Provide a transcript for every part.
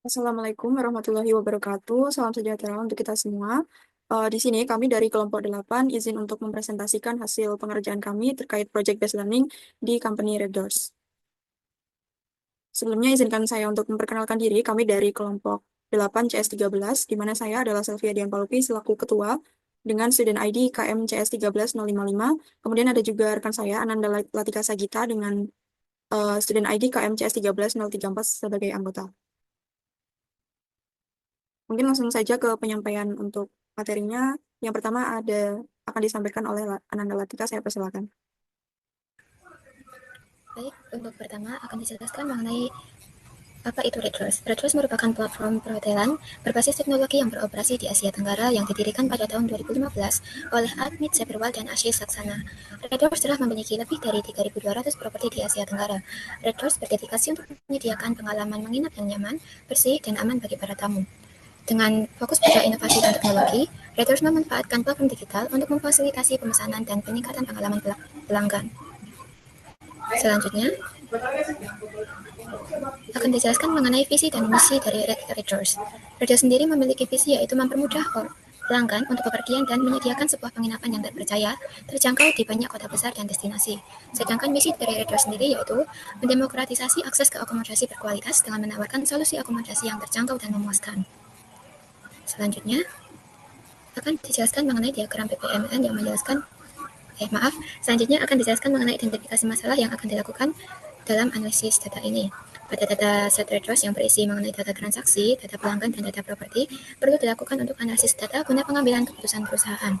Assalamualaikum warahmatullahi wabarakatuh. Salam sejahtera untuk kita semua. Di sini kami dari kelompok 8 izin untuk mempresentasikan hasil pengerjaan kami terkait project based learning di company Red Doors. Sebelumnya izinkan saya untuk memperkenalkan diri. Kami dari kelompok 8 CS13, di mana saya adalah Selvia Dian Palupi selaku ketua dengan student ID KM CS 13055. Kemudian ada juga rekan saya Ananda Latika Sagita dengan student ID KM CS 13034 sebagai anggota. Mungkin langsung saja ke penyampaian untuk materinya. Yang pertama akan disampaikan oleh Ananda Latika, saya persilakan. Baik, untuk pertama akan dijelaskan mengenai apa itu Redrose. Redrose merupakan platform perhotelan berbasis teknologi yang beroperasi di Asia Tenggara yang didirikan pada tahun 2015 oleh Admit Saperwal dan Ashish Saksana. Redrose telah memiliki lebih dari 3.200 properti di Asia Tenggara. Redrose berdedikasi untuk menyediakan pengalaman menginap yang nyaman, bersih, dan aman bagi para tamu. Dengan fokus pada inovasi dan teknologi, Redrose memanfaatkan platform digital untuk memfasilitasi pemesanan dan peningkatan pengalaman pelanggan. Selanjutnya, akan dijelaskan mengenai visi dan misi dari Redrose. Redrose sendiri memiliki visi yaitu mempermudah pelanggan untuk bepergian dan menyediakan sebuah penginapan yang terpercaya, terjangkau di banyak kota besar dan destinasi. Sedangkan misi dari Redrose sendiri yaitu mendemokratisasi akses ke akomodasi berkualitas dengan menawarkan solusi akomodasi yang terjangkau dan memuaskan. Selanjutnya, akan dijelaskan mengenai diagram PPMN yang menjelaskan selanjutnya akan dijelaskan mengenai identifikasi masalah yang akan dilakukan dalam analisis data ini. Pada data set Redrose yang berisi mengenai data transaksi, data pelanggan, dan data properti, perlu dilakukan untuk analisis data guna pengambilan keputusan perusahaan.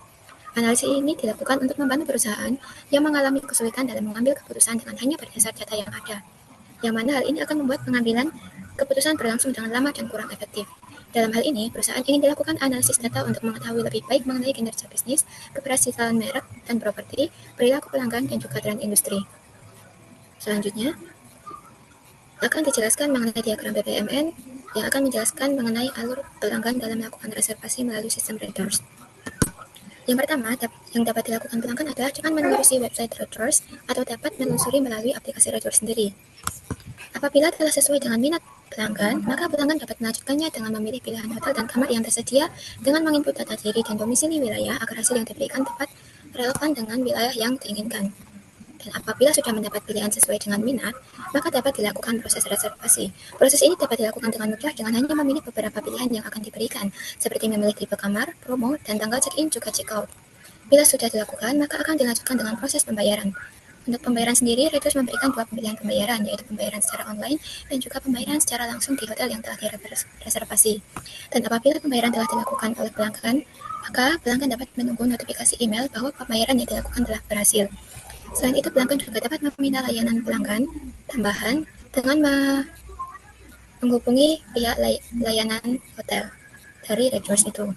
Analisis ini dilakukan untuk membantu perusahaan yang mengalami kesulitan dalam mengambil keputusan dengan hanya berdasar data yang ada, yang mana hal ini akan membuat pengambilan keputusan berlangsung dengan lama dan kurang efektif. Dalam hal ini, perusahaan ingin dilakukan analisis data untuk mengetahui lebih baik mengenai kinerja bisnis, keberhasilan merek dan properti, perilaku pelanggan, dan juga tren industri. Selanjutnya, akan dijelaskan mengenai diagram BPMN yang akan menjelaskan mengenai alur pelanggan dalam melakukan reservasi melalui sistem Redrose. Yang pertama, yang dapat dilakukan pelanggan adalah dengan menelusuri website Redrose atau dapat menelusuri melalui aplikasi Redrose sendiri. Apabila telah sesuai dengan minat pelanggan, maka pelanggan dapat melanjutkannya dengan memilih pilihan hotel dan kamar yang tersedia dengan menginput data diri dan domisili wilayah agar hasil yang diberikan tepat relevan dengan wilayah yang diinginkan. Dan apabila sudah mendapat pilihan sesuai dengan minat, maka dapat dilakukan proses reservasi. Proses ini dapat dilakukan dengan mudah dengan hanya memilih beberapa pilihan yang akan diberikan, seperti memilih tipe kamar, promo, dan tanggal check-in juga check-out. Bila sudah dilakukan, maka akan dilanjutkan dengan proses pembayaran. Untuk pembayaran sendiri, Redrose memberikan dua pilihan pembayaran, yaitu pembayaran secara online dan juga pembayaran secara langsung di hotel yang telah direservasi. Dan apabila pembayaran telah dilakukan oleh pelanggan, maka pelanggan dapat menunggu notifikasi email bahwa pembayaran yang dilakukan telah berhasil. Selain itu, pelanggan juga dapat meminta layanan pelanggan tambahan dengan menghubungi pihak layanan hotel dari Redrose itu.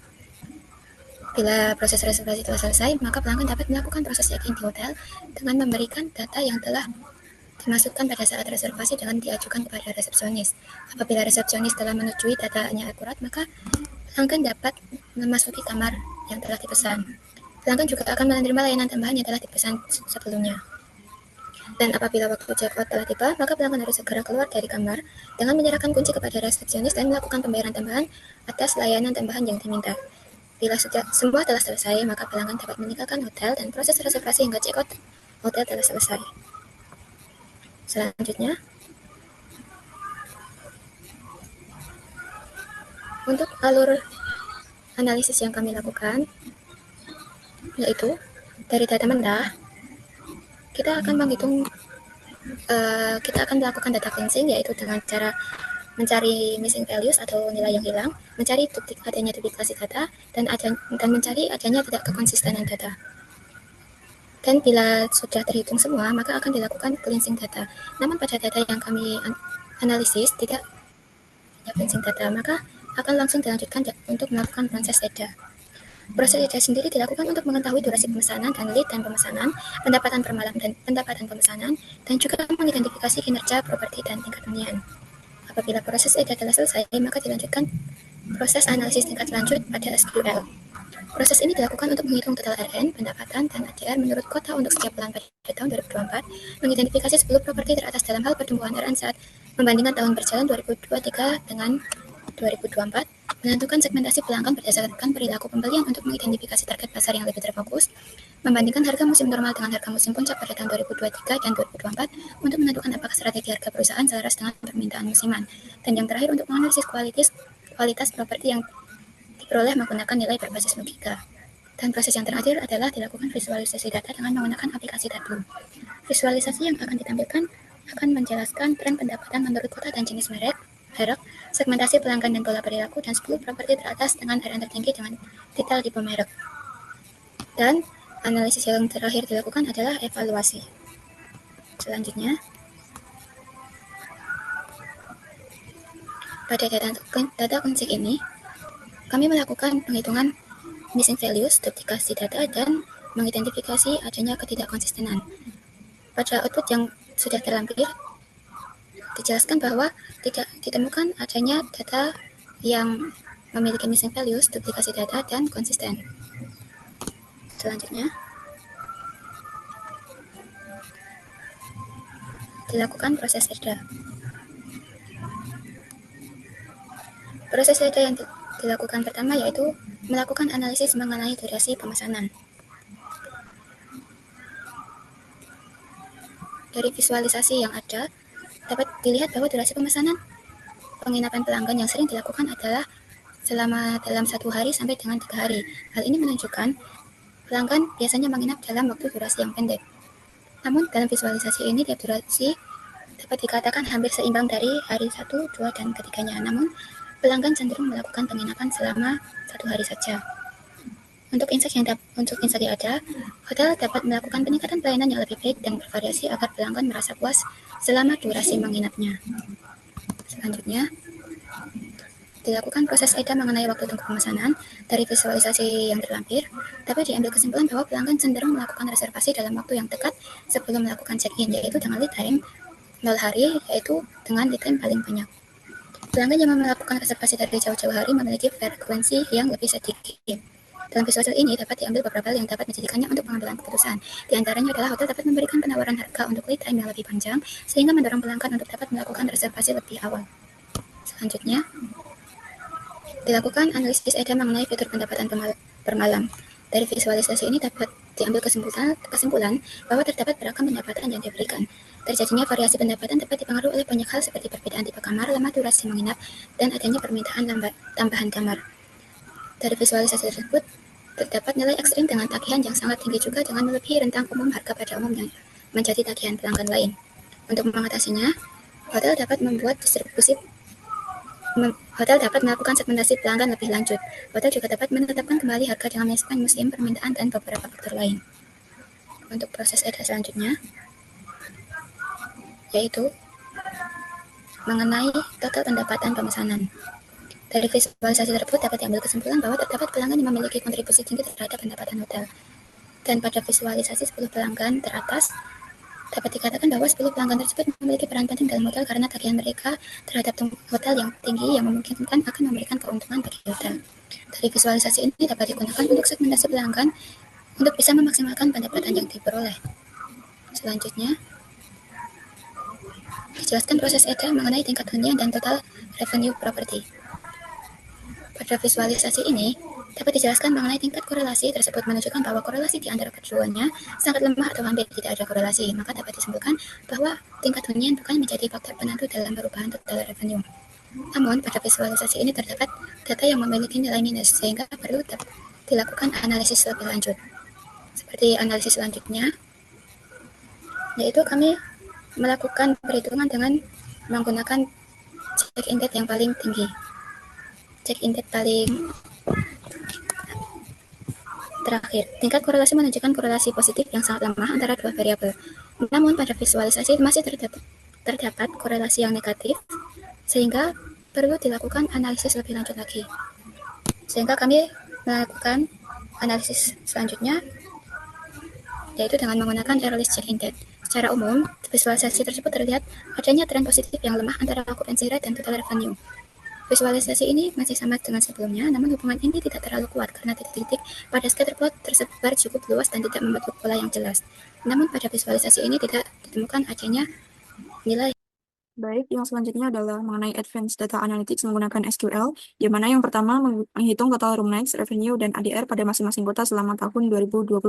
Bila proses reservasi telah selesai, maka pelanggan dapat melakukan proses check-in di hotel dengan memberikan data yang telah dimasukkan pada saat reservasi dengan diajukan kepada resepsionis. Apabila resepsionis telah menyetujui datanya akurat, maka pelanggan dapat memasuki kamar yang telah dipesan. Pelanggan juga akan menerima layanan tambahan yang telah dipesan sebelumnya. Dan apabila waktu check-out telah tiba, maka pelanggan harus segera keluar dari kamar dengan menyerahkan kunci kepada resepsionis dan melakukan pembayaran tambahan atas layanan tambahan yang diminta. Bila semua telah selesai, maka pelanggan dapat meninggalkan hotel dan proses reservasi hingga check-out hotel telah selesai. Selanjutnya, untuk alur analisis yang kami lakukan, yaitu dari data mentah, kita akan melakukan data cleansing, yaitu dengan cara mencari missing values atau nilai yang hilang, mencari adanya duplikasi data, dan mencari adanya tidak kekonsistenan data. Dan bila sudah terhitung semua, maka akan dilakukan cleansing data. Namun pada data yang kami analisis tidak ada cleansing data, maka akan langsung dilanjutkan untuk melakukan proses data. Proses data sendiri dilakukan untuk mengetahui durasi pemesanan dan lead dan pemesanan, pendapatan per malam dan pendapatan pemesanan, dan juga mengidentifikasi kinerja properti dan tingkat hunian. Apabila proses EDA telah selesai, maka dilanjutkan proses analisis tingkat lanjut pada SQL. Proses ini dilakukan untuk menghitung total RN, pendapatan, dan ADR menurut kota untuk setiap bulan pada tahun 2024, mengidentifikasi 10 properti teratas dalam hal pertumbuhan RN saat membandingkan tahun berjalan 2023 dengan 2024, menentukan segmentasi pelanggan berdasarkan perilaku pembelian untuk mengidentifikasi target pasar yang lebih terfokus, membandingkan harga musim normal dengan harga musim puncak pada tahun 2023 dan 2024 untuk menentukan apakah strategi harga perusahaan selaras dengan permintaan musiman, dan yang terakhir untuk menganalisis kualitas properti yang diperoleh menggunakan nilai berbasis logika. Dan proses yang terakhir adalah dilakukan visualisasi data dengan menggunakan aplikasi Tableau. Visualisasi yang akan ditampilkan akan menjelaskan tren pendapatan menurut kota dan jenis merek, segmentasi pelanggan dan pola perilaku, dan 10 properti teratas dengan harian tertinggi dengan detail tipe merek. Dan analisis yang terakhir dilakukan adalah evaluasi. Selanjutnya, pada data objek ini, kami melakukan penghitungan missing values, duplikasi data, dan mengidentifikasi adanya ketidakkonsistenan. Pada output yang sudah terlampir, dijelaskan bahwa tidak ditemukan adanya data yang memiliki missing values, duplikasi data, dan konsisten. Selanjutnya, dilakukan proses EDA. Proses EDA yang dilakukan pertama yaitu melakukan analisis mengenai durasi pemesanan. Dari visualisasi yang ada, dapat dilihat bahwa durasi pemesanan penginapan pelanggan yang sering dilakukan adalah selama dalam 1 hari sampai dengan 3 hari. Hal ini menunjukkan pelanggan biasanya menginap dalam waktu durasi yang pendek. Namun, dalam visualisasi ini, tiap durasi dapat dikatakan hampir seimbang dari hari 1, 2, dan ketiganya. Namun, pelanggan cenderung melakukan penginapan selama 1 hari saja. Untuk insight yang ada, hotel dapat melakukan peningkatan pelayanan yang lebih baik dan bervariasi agar pelanggan merasa puas selama durasi menginapnya. Selanjutnya, dilakukan proses EDA mengenai waktu tunggu pemesanan. Dari visualisasi yang terlampir, dapat diambil kesimpulan bahwa pelanggan cenderung melakukan reservasi dalam waktu yang dekat sebelum melakukan check-in, yaitu dengan lead time 0 hari, yaitu dengan lead time paling banyak. Pelanggan yang melakukan reservasi dari jauh-jauh hari memiliki frekuensi yang lebih sedikit. Dalam visualisasi ini dapat diambil beberapa hal yang dapat menjadikannya untuk pengambilan keputusan. Di antaranya adalah hotel dapat memberikan penawaran harga untuk lead time yang lebih panjang, sehingga mendorong pelanggan untuk dapat melakukan reservasi lebih awal. Selanjutnya, dilakukan analisis EDA mengenai fitur pendapatan per malam. Dari visualisasi ini dapat diambil kesimpulan bahwa terdapat beragam pendapatan yang diberikan. Terjadinya variasi pendapatan dapat dipengaruhi oleh banyak hal seperti perbedaan tipe kamar, lama durasi menginap, dan adanya permintaan tambahan kamar. Dari visualisasi tersebut, terdapat nilai ekstrim dengan tagihan yang sangat tinggi juga dengan melebihi rentang umum harga pada umumnya menjadi tagihan pelanggan lain. Untuk mengatasinya, hotel dapat melakukan segmentasi pelanggan lebih lanjut. Hotel juga dapat menetapkan kembali harga dengan menyesuaikan musim, permintaan, dan beberapa faktor lain. Untuk proses EDA selanjutnya, yaitu mengenai total pendapatan pemesanan. Dari visualisasi tersebut dapat diambil kesimpulan bahwa terdapat pelanggan yang memiliki kontribusi tinggi terhadap pendapatan hotel. Dan pada visualisasi 10 pelanggan teratas, dapat dikatakan bahwa 10 pelanggan tersebut memiliki peran penting dalam hotel karena tagihan mereka terhadap hotel yang tinggi yang memungkinkan akan memberikan keuntungan bagi hotel. Dari visualisasi ini dapat digunakan untuk segmentasi pelanggan untuk bisa memaksimalkan pendapatan yang diperoleh. Selanjutnya, dijelaskan proses EDA mengenai tingkat hunian dan total revenue property. Pada visualisasi ini, dapat dijelaskan mengenai tingkat korelasi tersebut menunjukkan bahwa korelasi di antara keduanya sangat lemah atau hampir tidak ada korelasi. Maka dapat disimpulkan bahwa tingkat hunian bukan menjadi faktor penentu dalam perubahan total revenue. Namun, pada visualisasi ini terdapat data yang memiliki nilai minus, sehingga perlu dilakukan analisis lebih lanjut. Seperti analisis selanjutnya, yaitu kami melakukan perhitungan dengan menggunakan check-in date yang paling tinggi. Check-in date paling terakhir, tingkat korelasi menunjukkan korelasi positif yang sangat lemah antara dua variabel. Namun pada visualisasi masih terdapat korelasi yang negatif, sehingga perlu dilakukan analisis lebih lanjut lagi. Sehingga kami melakukan analisis selanjutnya, yaitu dengan menggunakan errorless check-in date. Secara umum, visualisasi tersebut terlihat adanya tren positif yang lemah antara occupancy rate dan total revenue. Visualisasi ini masih sama dengan sebelumnya, namun hubungan ini tidak terlalu kuat karena titik-titik pada scatterplot tersebar cukup luas dan tidak membentuk pola yang jelas. Namun pada visualisasi ini tidak ditemukan adanya nilai. Baik, yang selanjutnya adalah mengenai Advanced Data Analytics menggunakan SQL, di mana yang pertama menghitung total room nights, revenue, dan ADR pada masing-masing kota selama tahun 2024.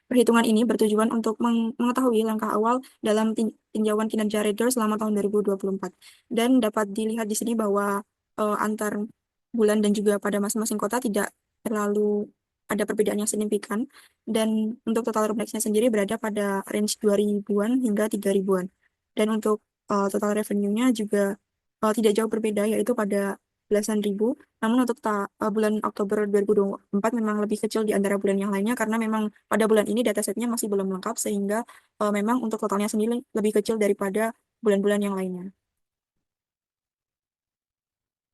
Perhitungan ini bertujuan untuk mengetahui langkah awal dalam tinjauan kinerja Rater selama tahun 2024. Dan dapat dilihat di sini bahwa antar bulan dan juga pada masing-masing kota tidak terlalu ada perbedaan yang signifikan. Dan untuk total room nights-nya sendiri berada pada range 2.000-an hingga 3.000-an. Dan untuk total revenue-nya juga tidak jauh berbeda, yaitu pada belasan ribu. Namun untuk bulan Oktober 2024 memang lebih kecil di antara bulan yang lainnya karena memang pada bulan ini datasetnya masih belum lengkap sehingga memang untuk totalnya sendiri lebih kecil daripada bulan-bulan yang lainnya.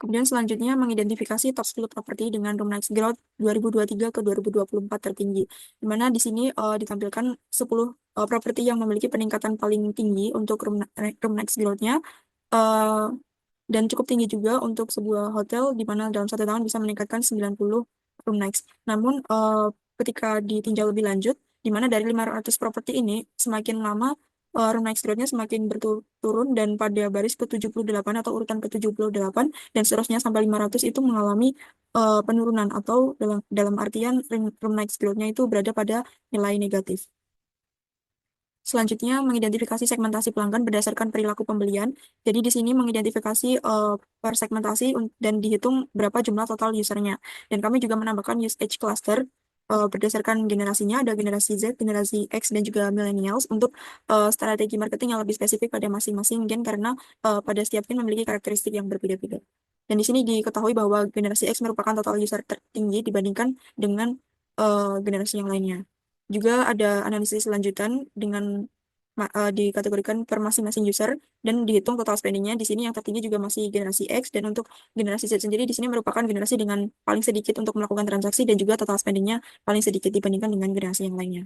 Kemudian selanjutnya mengidentifikasi top 10 properti dengan room nights growth 2023 ke 2024 tertinggi. Di mana di sini ditampilkan 10 properti yang memiliki peningkatan paling tinggi untuk room nights growth-nya. eh, dan cukup tinggi juga untuk sebuah hotel di mana dalam satu tahun bisa meningkatkan 90 room nights. Namun ketika ditinjau lebih lanjut, di mana dari 500 properti ini semakin lama room nights growth-nya semakin berturun dan pada baris ke-78 atau urutan ke-78 dan seterusnya sampai 500 itu mengalami penurunan atau dalam artian room nights growth-nya itu berada pada nilai negatif. Selanjutnya, mengidentifikasi segmentasi pelanggan berdasarkan perilaku pembelian. Jadi di sini mengidentifikasi per segmentasi dan dihitung berapa jumlah total usernya. Dan kami juga menambahkan usage cluster berdasarkan generasinya, ada generasi Z, generasi X, dan juga millennials untuk strategi marketing yang lebih spesifik pada masing-masing gen karena pada setiap gen memiliki karakteristik yang berbeda-beda. Dan di sini diketahui bahwa generasi X merupakan total user tertinggi dibandingkan dengan generasi yang lainnya. Juga ada analisis lanjutan dengan dikategorikan per masing-masing user dan dihitung total spendingnya. Di sini yang tertinggi juga masih generasi X dan untuk generasi Z sendiri di sini merupakan generasi dengan paling sedikit untuk melakukan transaksi dan juga total spendingnya paling sedikit dibandingkan dengan generasi yang lainnya.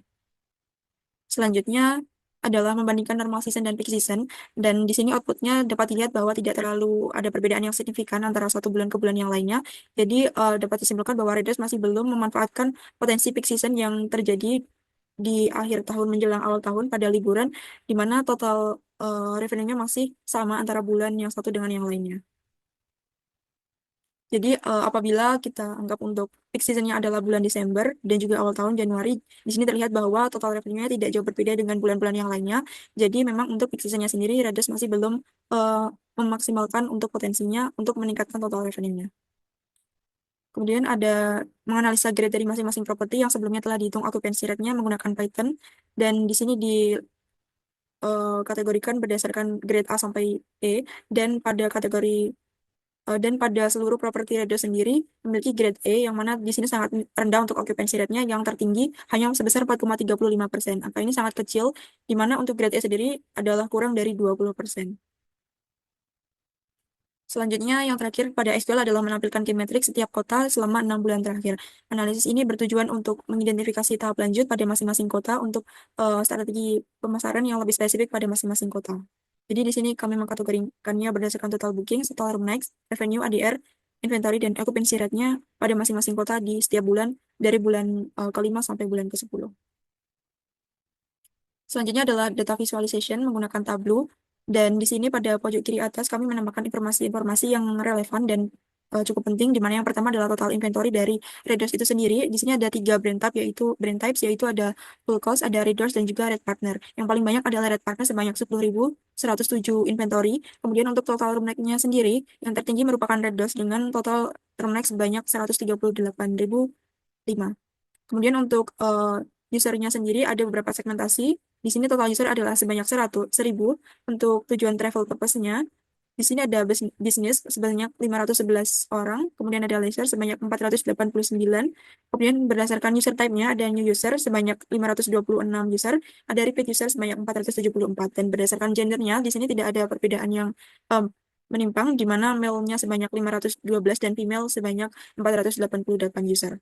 Selanjutnya adalah membandingkan normal season dan peak season dan di sini outputnya dapat dilihat bahwa tidak terlalu ada perbedaan yang signifikan antara suatu bulan ke bulan yang lainnya. Jadi dapat disimpulkan bahwa Redders masih belum memanfaatkan potensi peak season yang terjadi di akhir tahun menjelang awal tahun pada liburan, di mana total revenue-nya masih sama antara bulan yang satu dengan yang lainnya. Jadi apabila kita anggap untuk peak season-nya adalah bulan Desember dan juga awal tahun Januari, di sini terlihat bahwa total revenue-nya tidak jauh berbeda dengan bulan-bulan yang lainnya. Jadi memang untuk peak season-nya sendiri, Rados masih belum memaksimalkan untuk potensinya untuk meningkatkan total revenue-nya. Kemudian ada menganalisa grade dari masing-masing properti yang sebelumnya telah dihitung occupancy rate-nya menggunakan Python. Dan di sini dikategorikan berdasarkan grade A sampai E. Dan pada kategori dan pada seluruh properti radio sendiri memiliki grade E, yang mana di sini sangat rendah untuk occupancy rate-nya, yang tertinggi hanya sebesar 4,35%. Angka ini sangat kecil, di mana untuk grade E sendiri adalah kurang dari 20%. Selanjutnya, yang terakhir pada SQL adalah menampilkan key metric setiap kota selama 6 bulan terakhir. Analisis ini bertujuan untuk mengidentifikasi tahap lanjut pada masing-masing kota untuk strategi pemasaran yang lebih spesifik pada masing-masing kota. Jadi di sini kami mengkategorikannya berdasarkan total booking, total room nights, revenue, ADR, inventory, dan occupancy rate-nya pada masing-masing kota di setiap bulan dari bulan ke-5 sampai bulan ke-10. Selanjutnya adalah data visualization menggunakan Tableau. Dan di sini pada pojok kiri atas kami menambahkan informasi-informasi yang relevan dan cukup penting, di mana yang pertama adalah total inventory dari Redos itu sendiri. Di sini ada 3 brand types, yaitu ada full cost, ada Redos, dan juga Red Partner. Yang paling banyak adalah Red Partner sebanyak 10.107 inventory. Kemudian untuk total room night-nya sendiri, yang tertinggi merupakan Redos dengan total room night sebanyak 138.005. Kemudian untuk usernya sendiri ada beberapa segmentasi. Di sini total user adalah sebanyak 1.000 untuk tujuan travel purpose-nya. Di sini ada bisnis sebanyak 511 orang, kemudian ada leisure sebanyak 489, kemudian berdasarkan user type-nya ada new user sebanyak 526 user, ada repeat user sebanyak 474, dan berdasarkan gendernya di sini tidak ada perbedaan yang menimpang, di mana male-nya sebanyak 512 dan female sebanyak 488 user.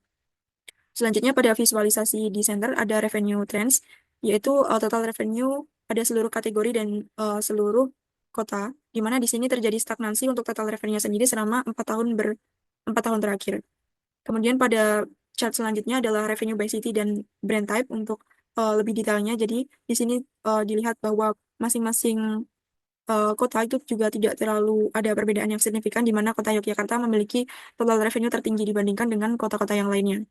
Selanjutnya pada visualisasi di center ada revenue trends, yaitu total revenue pada seluruh kategori dan seluruh kota, di mana di sini terjadi stagnansi untuk total revenue sendiri selama 4 tahun terakhir. Kemudian pada chart selanjutnya adalah revenue by city dan brand type untuk lebih detailnya. Jadi di sini dilihat bahwa masing-masing kota itu juga tidak terlalu ada perbedaan yang signifikan, di mana kota Yogyakarta memiliki total revenue tertinggi dibandingkan dengan kota-kota yang lainnya.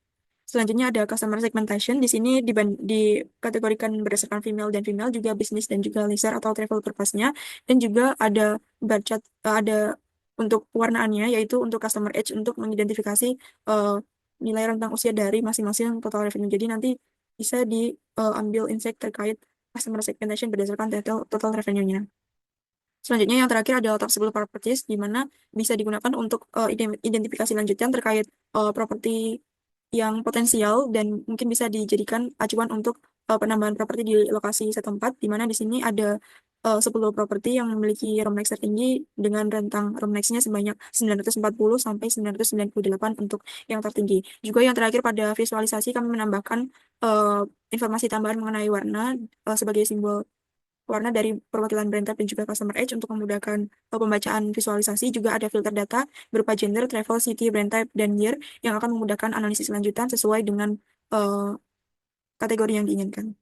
Selanjutnya ada customer segmentation. Di sini dikategorikan berdasarkan female dan female, juga bisnis dan juga leisure atau travel purpose-nya. Dan juga ada budget, ada untuk pewarnaannya, yaitu untuk customer age untuk mengidentifikasi uh, nilai rentang usia dari masing-masing total revenue. Jadi nanti bisa diambil insight terkait customer segmentation berdasarkan total revenue-nya. Selanjutnya yang terakhir adalah taxable properties, di mana bisa digunakan untuk identifikasi lanjutan terkait properti yang potensial dan mungkin bisa dijadikan acuan untuk penambahan properti di lokasi setempat, di mana di sini ada 10 properti yang memiliki room max tertinggi dengan rentang room max-nya sebanyak 940 sampai 998 untuk yang tertinggi. Juga yang terakhir pada visualisasi kami menambahkan eh, informasi tambahan mengenai warna sebagai simbol warna dari perwakilan brand type dan juga customer age untuk memudahkan pembacaan visualisasi. Juga ada filter data berupa gender, travel, city, brand type, dan year yang akan memudahkan analisis lanjutan sesuai dengan eh, kategori yang diinginkan.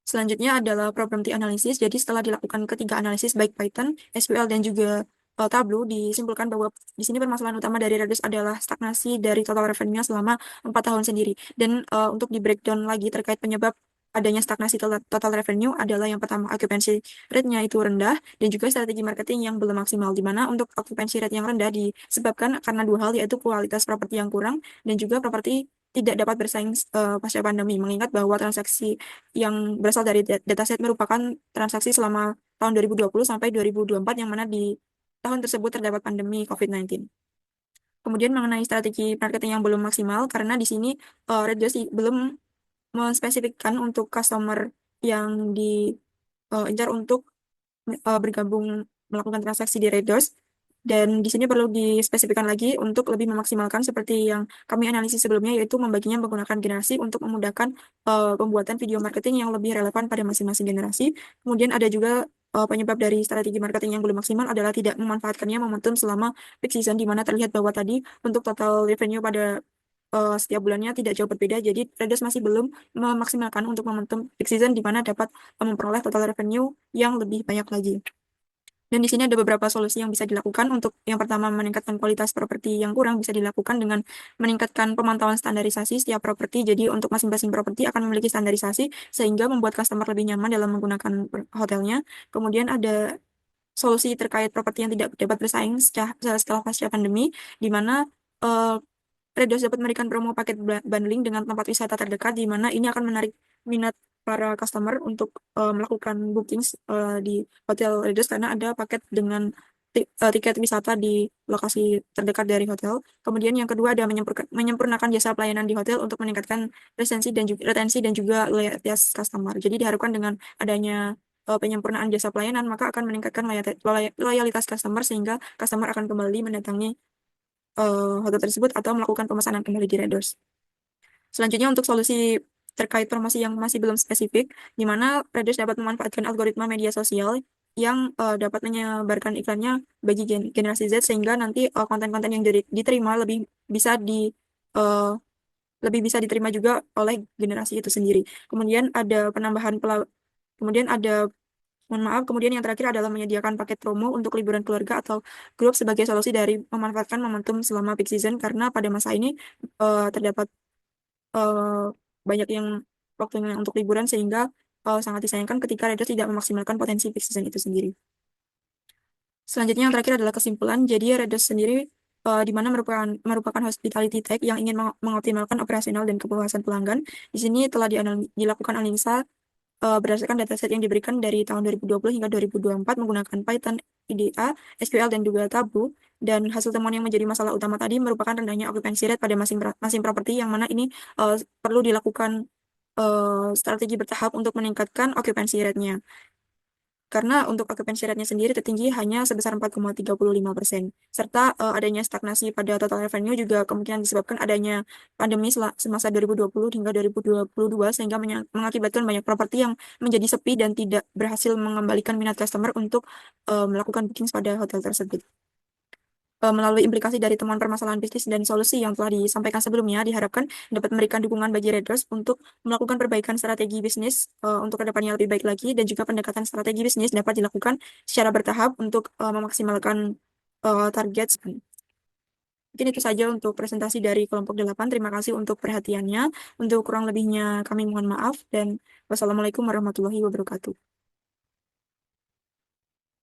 Selanjutnya adalah probability analysis. Jadi setelah dilakukan ketiga analisis baik Python, SQL, dan juga Tableau, disimpulkan bahwa di sini permasalahan utama dari Redis adalah stagnasi dari total revenue selama 4 tahun sendiri. Dan untuk di breakdown lagi terkait penyebab adanya stagnasi total revenue adalah yang pertama occupancy rate-nya itu rendah dan juga strategi marketing yang belum maksimal, di mana untuk occupancy rate yang rendah disebabkan karena dua hal, yaitu kualitas properti yang kurang dan juga properti tidak dapat bersaing pasca pandemi, mengingat bahwa transaksi yang berasal dari dataset merupakan transaksi selama tahun 2020 sampai 2024, yang mana di tahun tersebut terdapat pandemi COVID-19. Kemudian mengenai strategi marketing yang belum maksimal, karena di sini Red Doors belum menspesifikkan untuk customer yang diincar untuk bergabung melakukan transaksi di Red Doors. Dan di sini perlu dispesifikkan lagi untuk lebih memaksimalkan seperti yang kami analisis sebelumnya, yaitu membaginya menggunakan generasi untuk memudahkan pembuatan video marketing yang lebih relevan pada masing-masing generasi. Kemudian ada juga penyebab dari strategi marketing yang belum maksimal adalah tidak memanfaatkannya momentum selama peak season, di mana terlihat bahwa tadi untuk total revenue pada setiap bulannya tidak jauh berbeda. Jadi Traders masih belum memaksimalkan untuk momentum peak season, di mana dapat memperoleh total revenue yang lebih banyak lagi. Dan di sini ada beberapa solusi yang bisa dilakukan. Untuk yang pertama, meningkatkan kualitas properti yang kurang bisa dilakukan dengan meningkatkan pemantauan standarisasi setiap properti. Jadi untuk masing-masing properti akan memiliki standarisasi sehingga membuat customer lebih nyaman dalam menggunakan hotelnya. Kemudian ada solusi terkait properti yang tidak dapat bersaing setelah pasca pandemi, di mana eh, Redos dapat memberikan promo paket bundling dengan tempat wisata terdekat, di mana ini akan menarik minat para customer untuk melakukan booking di hotel Redos karena ada paket dengan tiket wisata di lokasi terdekat dari hotel. Kemudian yang kedua ada menyempurnakan jasa pelayanan di hotel untuk meningkatkan retensi dan juga loyalitas customer. Jadi diharapkan dengan adanya penyempurnaan jasa pelayanan, maka akan meningkatkan loyalitas customer sehingga customer akan kembali mendatangi hotel tersebut atau melakukan pemesanan kembali di Redos. Selanjutnya untuk solusi terkait promosi yang masih belum spesifik, di mana Redos dapat memanfaatkan algoritma media sosial yang dapat menyebarkan iklannya bagi generasi Z, sehingga nanti konten-konten yang diterima bisa di uh, lebih bisa diterima juga oleh generasi itu sendiri. Kemudian ada penambahan kemudian ada Mohon maaf, kemudian yang terakhir adalah menyediakan paket promo untuk liburan keluarga atau grup sebagai solusi dari memanfaatkan momentum selama peak season, karena pada masa ini terdapat eh, banyak yang waktunya untuk liburan, sehingga sangat disayangkan ketika Redos tidak memaksimalkan potensi peak season itu sendiri. Selanjutnya yang terakhir adalah kesimpulan. Jadi Redos sendiri di mana merupakan hospitality tech yang ingin mengoptimalkan operasional dan kepuasan pelanggan. Di sini telah dilakukan analisa berdasarkan dataset yang diberikan dari tahun 2020 hingga 2024 menggunakan Python, IDA, SQL, dan juga Tableau. Dan hasil temuan yang menjadi masalah utama tadi merupakan rendahnya occupancy rate pada masing properti, yang mana ini perlu dilakukan strategi bertahap untuk meningkatkan occupancy rate-nya. Karena untuk occupancy rate-nya sendiri tertinggi hanya sebesar 4,35%. Serta adanya stagnasi pada total revenue juga kemungkinan disebabkan adanya pandemi semasa 2020 hingga 2022, sehingga mengakibatkan banyak properti yang menjadi sepi dan tidak berhasil mengembalikan minat customer untuk melakukan booking pada hotel tersebut. melalui implikasi dari temuan permasalahan bisnis dan solusi yang telah disampaikan sebelumnya, diharapkan dapat memberikan dukungan bagi Redrose untuk melakukan perbaikan strategi bisnis untuk kedepannya lebih baik lagi, dan juga pendekatan strategi bisnis dapat dilakukan secara bertahap untuk memaksimalkan target. Mungkin itu saja untuk presentasi dari kelompok 8. Terima kasih untuk perhatiannya. Untuk kurang lebihnya kami mohon maaf, dan wassalamualaikum warahmatullahi wabarakatuh.